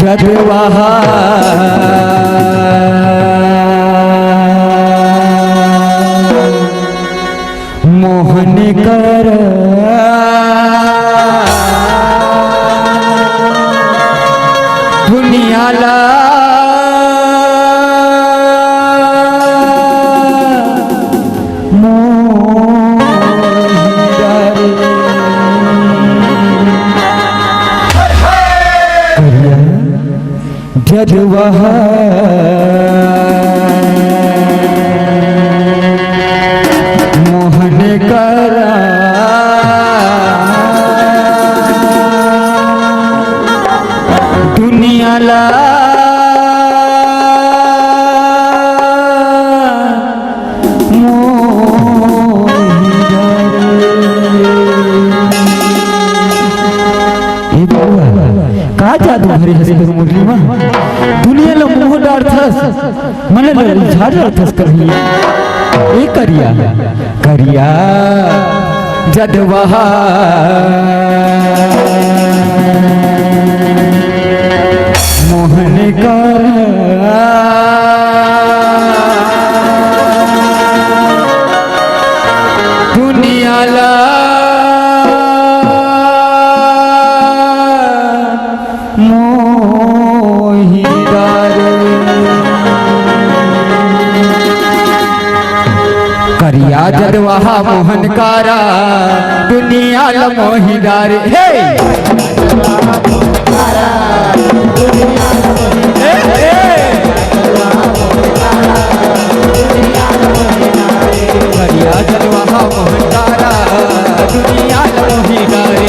जब वहाँ मोहन कर दुनिया ला जब वहाँ मोहन करा दुनिया ला का जादू भरे हसे मुस्लिमा दुनिया लो मोह डारथस मने झाड़थस कभी ए करिया करिया जद वहाँ मोहन कर दुनिया ला करिया जद वहाँ मोहन कारा दुनिया ल मोहिदार हे करिया जद वहाँ मोहन कारा दुनिया ल मोहिदार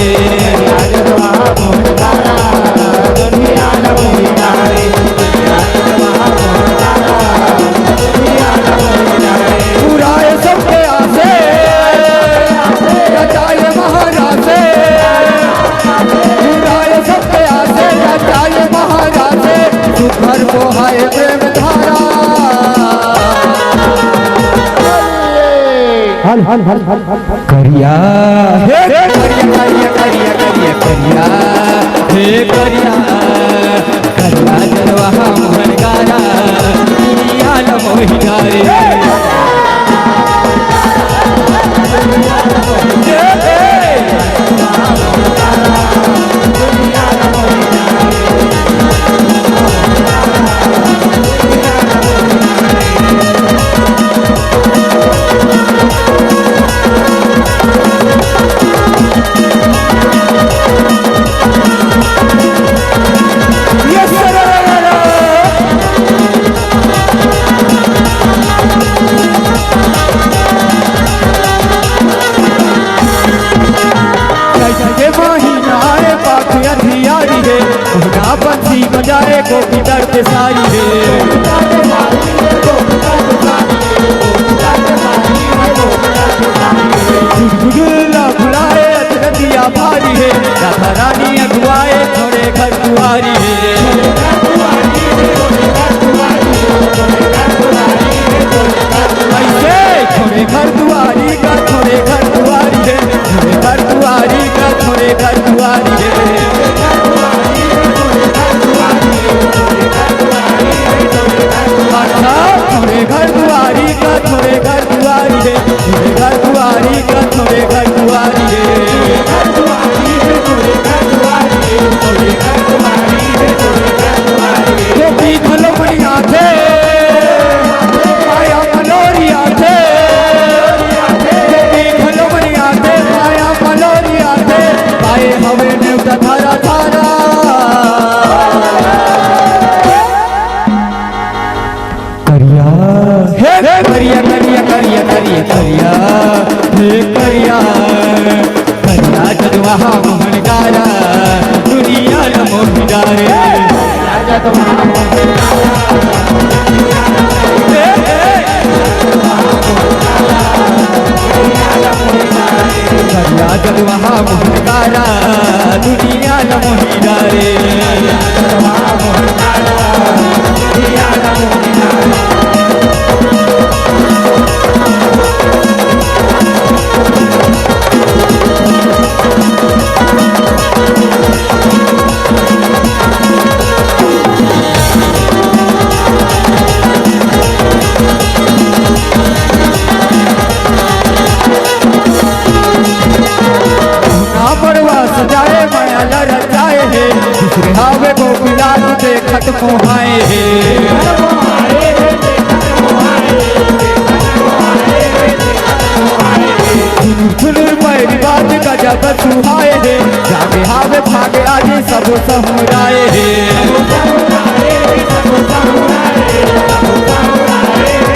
करिया हे करिया करिया करिया करिया करिया हे करिया करिया जद वहाँ मोहन कारा दुनिया ल मोहिदार बंसी बजाए गोपी दर्द सारी है बुलाए अजनबिया भारी है राधा रानी अगुआए थोड़े घर दुआरी है ऐसे थोड़े घर दुआरी का थोड़े घर दुआरी है थोड़े घर दुआरी का थोड़े घर दुआरी है थोड़े घर दुआरी का थोड़े घर दुआरी है थोड़े घर दुआरी का थोड़े घर दुआरी है गोपी खलोमणिया थे माया मनोरिया थे गोपी खलोमणिया थे माया मनोरिया थे पाए हवे ने धारा धारा करिया करिया करिया करिया करिया हे करिया करिया जद वहाँ मोहन कारा दुनिया ल मोहिदार करिया जद वहाँ मोहन कारा दुनिया ल मोहिदार देखत मोहाए हे सुन मेरी बात गजब सुहाए हे जागे हावे भागे आगे सब समुराए हे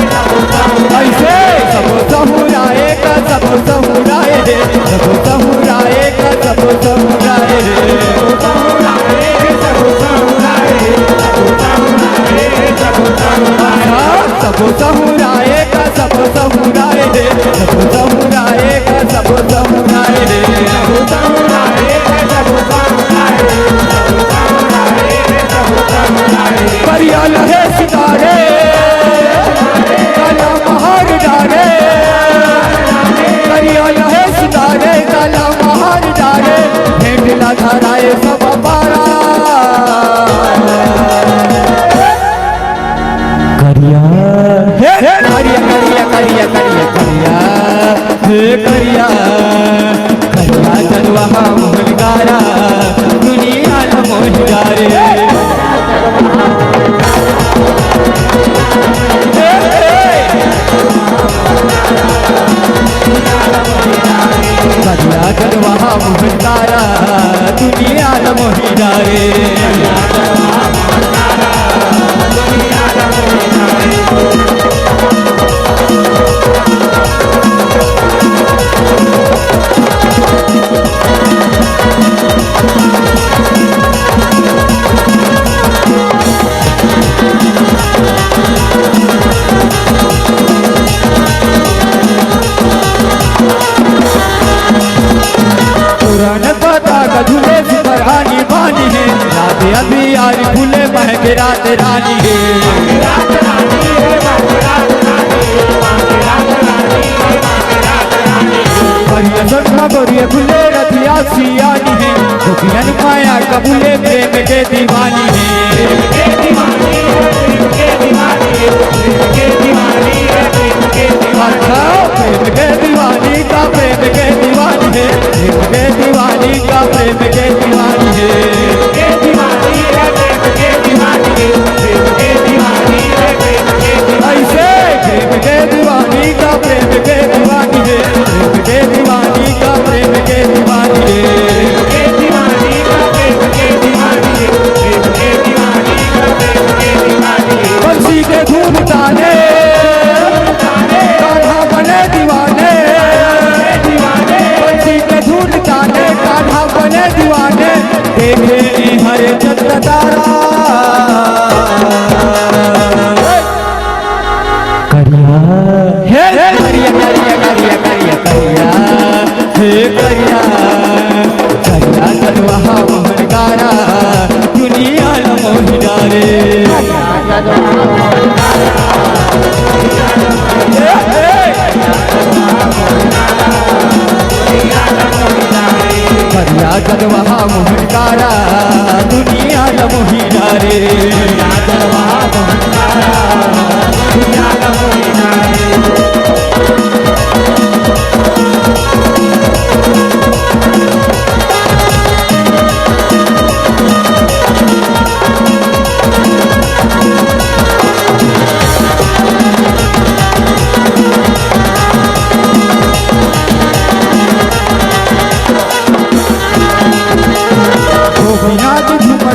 ऐसे सब समुराए का सब समुराए हे सब समुराए का सब समुराए हे सब समुराए का सब समुराए हे सब समुराए का सब समुराए हे करिया लहे सितारे काला महार डारे करिया लहे सितारे काला महार डारे भेंडला धराए सब पारा करिया करिया करिया करिया करिया करिया करिया करिया जलवा मोहन गारा दुनिया न मोहन गारे करिया जलवा मोहन गारा दुनिया न मोहन गारे झूले सुबहानी बानी है रात अभी आज खुले महके रात रानी है गोरिया खुले रतिया सियानी है गोपियन माया कबूले प्रेम के दीवानी है प्रेम के दीवानी का प्रेम के दीवानी है प्रेम के दीवानी का प्रेम के दीवानी है ऐसे प्रेम के दीवानी का प्रेम के दीवानी है प्रेम के दीवानी का प्रेम के दीवानी है बंसी के धूम ताने कान्हा बने दीवाने बंसी के धूम ताने कान्हा बने दीवाने देखे हरे चंद्र तारा करिया करिया करिया करिया करिया करिया हे करिया करिया जलवा मोहन गारा दुनिया न मोहन गारे करिया जलवा मोहन गारा दुनिया न मोहन गारे जलवा मोहन गारा दुनिया न मोहन गारे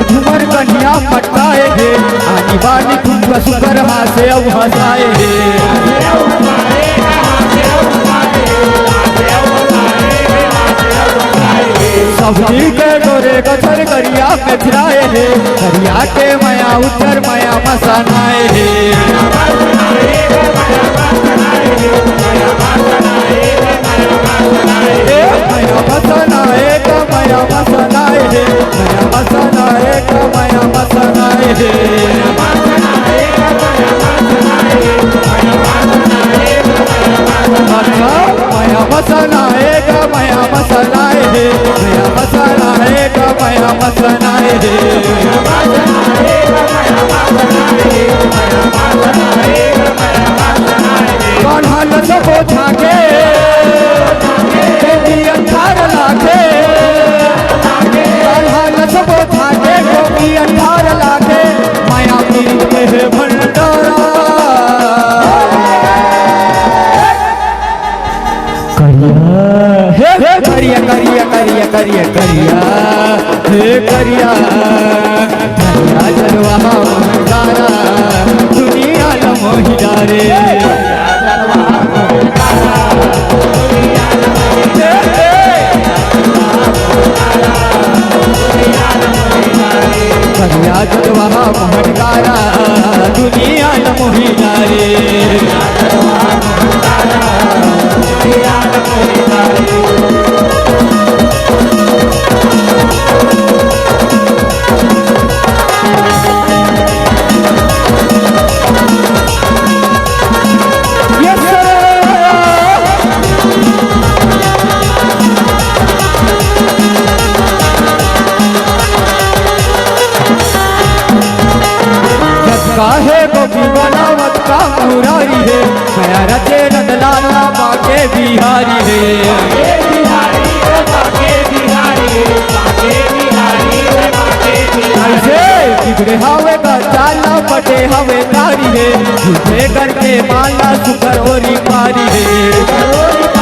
झूमर कन्या पटकाए हे आनी बानी खुंबा सुकर हासे अब हंसाए हे सब्जी के गोरे गछर करिया में फिराए हे करिया के माया उतर माया मसनाए हे माया मसनाए का माया मसनाए हे माया मसनाए का माया मसनाए हे माया मसनाए का माया मसनाए हे माया मसनाए का माया मसनाए हे कान्हा सबो झाके अंधार लागे कान्हा सबो झाके गोपी अंधार लागे हे करिया करिया करिया करिया करिया हे करिया करिया जलवा मोहनदारा दुनिया न मोहि डारे करिया जलवा मोहनदारा दुनिया न मोहि डारे काहे गोपी बनावत का मुरारी है मैं रचे नंदलाला बाके बिहारी है ऐसे बिगड़े हवे का चाला पटे हवे कारी है झूठे करके माला सुकर ओरी पारी है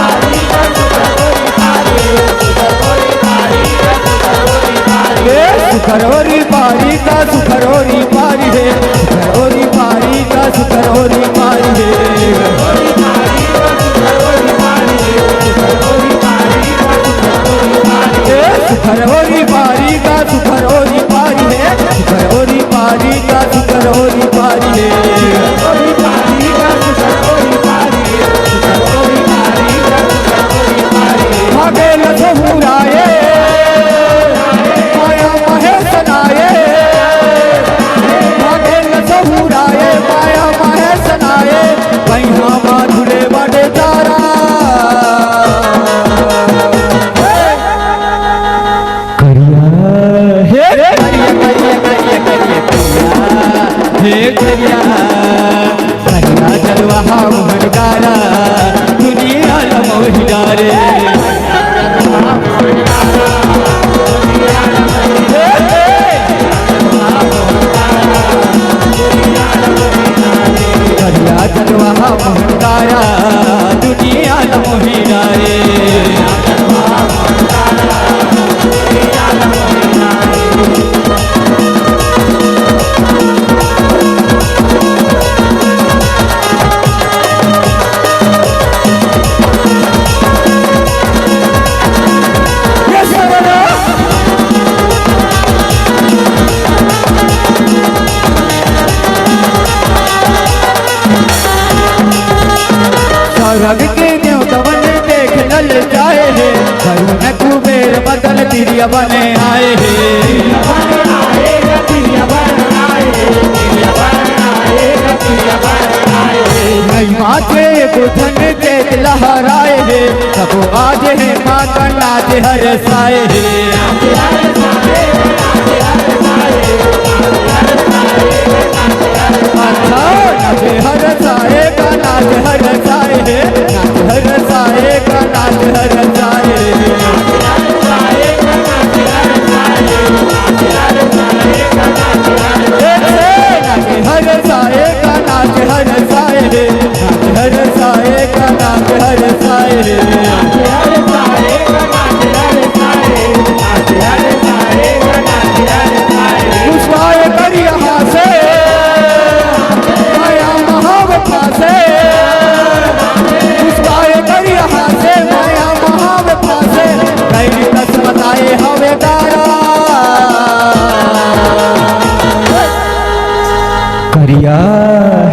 सुखरोरी पारी का सुखरोरी पारी है सुखरोरी पारी का सुखरोरी पारी है सुखरोरी पारी का सुखरोरी पारी है सुखरोरी पारी का सुखरोरी पारी है भागे लसहुराए माया महेश नाये भागे लसहुराए माया महेश नाये कहीं माधुरे बड़े तारा हे करिया करिया जलवा मोहनदारा दुनिया न मोहि डारे करिया जलवा मोहनदारा दुनिया न मोहि डारे रग के न्योतवन देख लल जाए है वरुण कुबेर बदल तिरिया बने आए है माथे बुधन देख लहराए है सब आज है माँ का नाच हर साए नाच हर साए का नाच हर साए नाच हर साए का नाच हर साए नाच हर साए का नाच हर साए नाच हर साए का नाच हर साए पुष्पाए कर यहाँ से माया महावता से पुष्पाए कर यहाँ से माया महावता से कई दस बताए हवे दारा करिया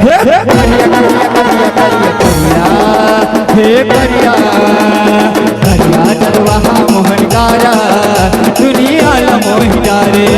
हे करिया करिया करिया करिया हे करिया करिया जलवा मोहनदारा दुनिया न मोहि डारे